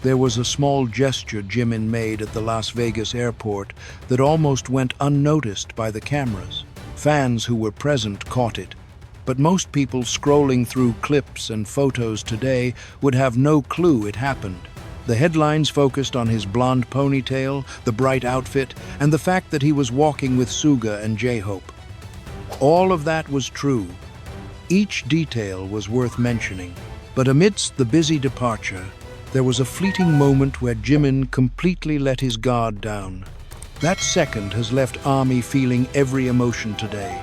There was a small gesture Jimin made at the Las Vegas airport that almost went unnoticed by the cameras. Fans who were present caught it, but most people scrolling through clips and photos today would have no clue it happened. The headlines focused on his blonde ponytail, the bright outfit, and the fact that he was walking with Suga and J-Hope. All of that was true. Each detail was worth mentioning, but amidst the busy departure, there was a fleeting moment where Jimin completely let his guard down. That second has left ARMY feeling every emotion today.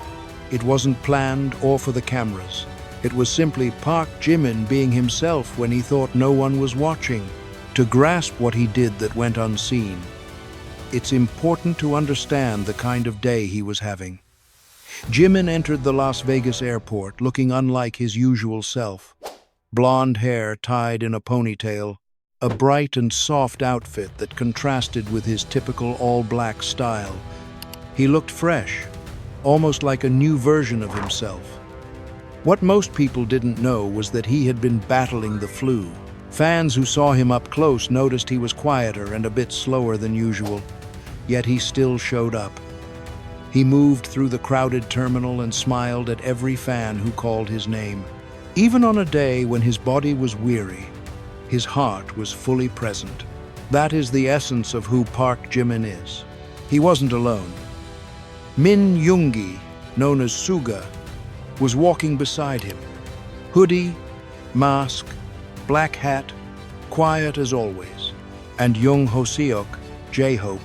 It wasn't planned or for the cameras. It was simply Park Jimin being himself when he thought no one was watching, to grasp what he did that went unseen. It's important to understand the kind of day he was having. Jimin entered the Las Vegas airport looking unlike his usual self. Blonde hair tied in a ponytail, a bright and soft outfit that contrasted with his typical all-black style. He looked fresh, almost like a new version of himself. What most people didn't know was that he had been battling the flu. Fans who saw him up close noticed he was quieter and a bit slower than usual, yet he still showed up. He moved through the crowded terminal and smiled at every fan who called his name. Even on a day when his body was weary, his heart was fully present. That is the essence of who Park Jimin is. He wasn't alone. Min Yoongi, known as Suga, was walking beside him. Hoodie, mask, black hat, quiet as always. And Young Hoseok, J-Hope,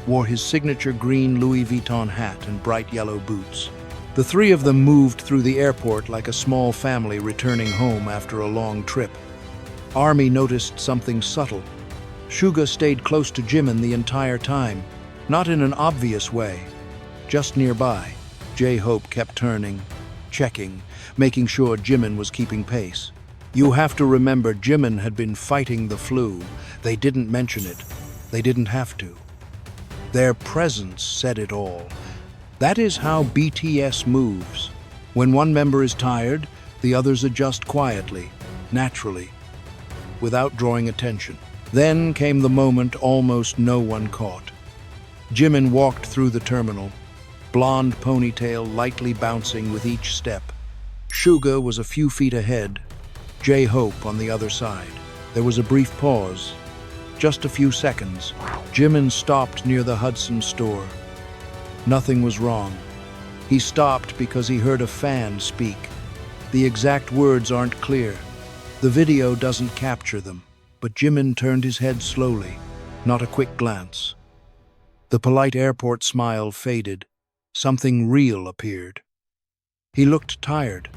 wore his signature green Louis Vuitton hat and bright yellow boots. The three of them moved through the airport like a small family returning home after a long trip. ARMY noticed something subtle. Suga stayed close to Jimin the entire time, not in an obvious way, just nearby. J-Hope kept turning, checking, making sure Jimin was keeping pace. You have to remember Jimin had been fighting the flu. They didn't mention it. They didn't have to. Their presence said it all. That is how BTS moves. When one member is tired, the others adjust quietly, naturally, without drawing attention. Then came the moment almost no one caught. Jimin walked through the terminal, blonde ponytail lightly bouncing with each step. Suga was a few feet ahead, J-Hope on the other side. There was a brief pause, just a few seconds. Jimin stopped near the Hudson store. Nothing was wrong. He stopped because he heard a fan speak. The exact words aren't clear. The video doesn't capture them, but Jimin turned his head slowly, not a quick glance. The polite airport smile faded. Something real appeared. He looked tired,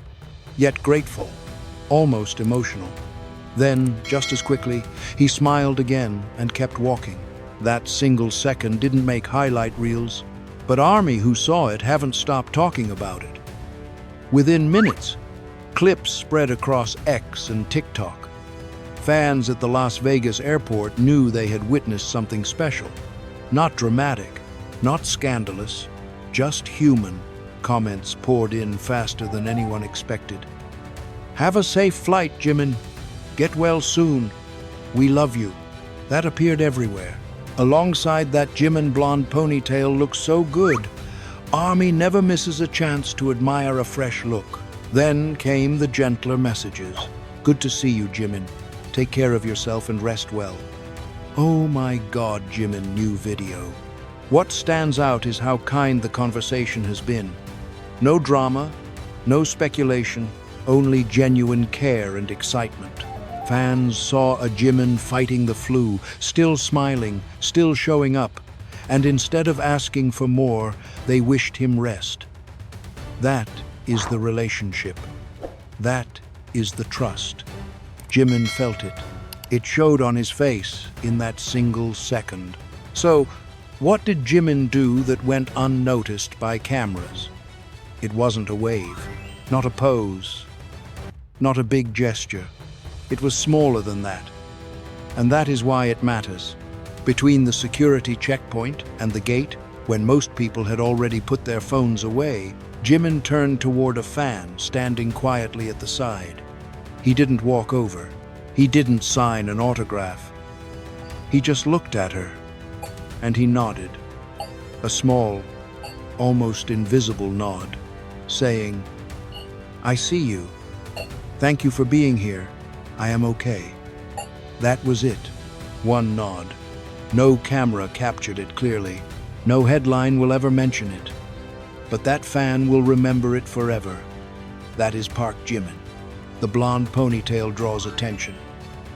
yet grateful, almost emotional. Then, just as quickly, he smiled again and kept walking. That single second didn't make highlight reels, but ARMY who saw it haven't stopped talking about it. Within minutes, clips spread across X and TikTok. Fans at the Las Vegas airport knew they had witnessed something special. Not dramatic, not scandalous, just human. Comments poured in faster than anyone expected. "Have a safe flight, Jimin. Get well soon. We love you." That appeared everywhere. Alongside that Jimin blonde ponytail looks so good. ARMY never misses a chance to admire a fresh look. Then came the gentler messages. "Good to see you, Jimin. Take care of yourself and rest well." Oh my God, Jimin, new video. What stands out is how kind the conversation has been. No drama, no speculation, only genuine care and excitement. Fans saw a Jimin fighting the flu, still smiling, still showing up, and instead of asking for more, they wished him rest. That is the relationship. That is the trust. Jimin felt it. It showed on his face in that single second. So, what did Jimin do that went unnoticed by cameras? It wasn't a wave, not a pose, not a big gesture. It was smaller than that. And that is why it matters. Between the security checkpoint and the gate, when most people had already put their phones away, Jimin turned toward a fan standing quietly at the side. He didn't walk over. He didn't sign an autograph. He just looked at her, and he nodded. A small, almost invisible nod, saying, "I see you. Thank you for being here. I am okay." That was it. One nod. No camera captured it clearly. No headline will ever mention it. But that fan will remember it forever. That is Park Jimin. The blonde ponytail draws attention.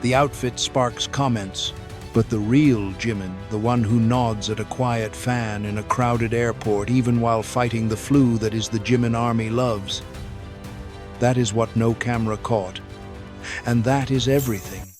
The outfit sparks comments. But the real Jimin, the one who nods at a quiet fan in a crowded airport even while fighting the flu that is the Jimin army loves, that is what no camera caught. And that is everything.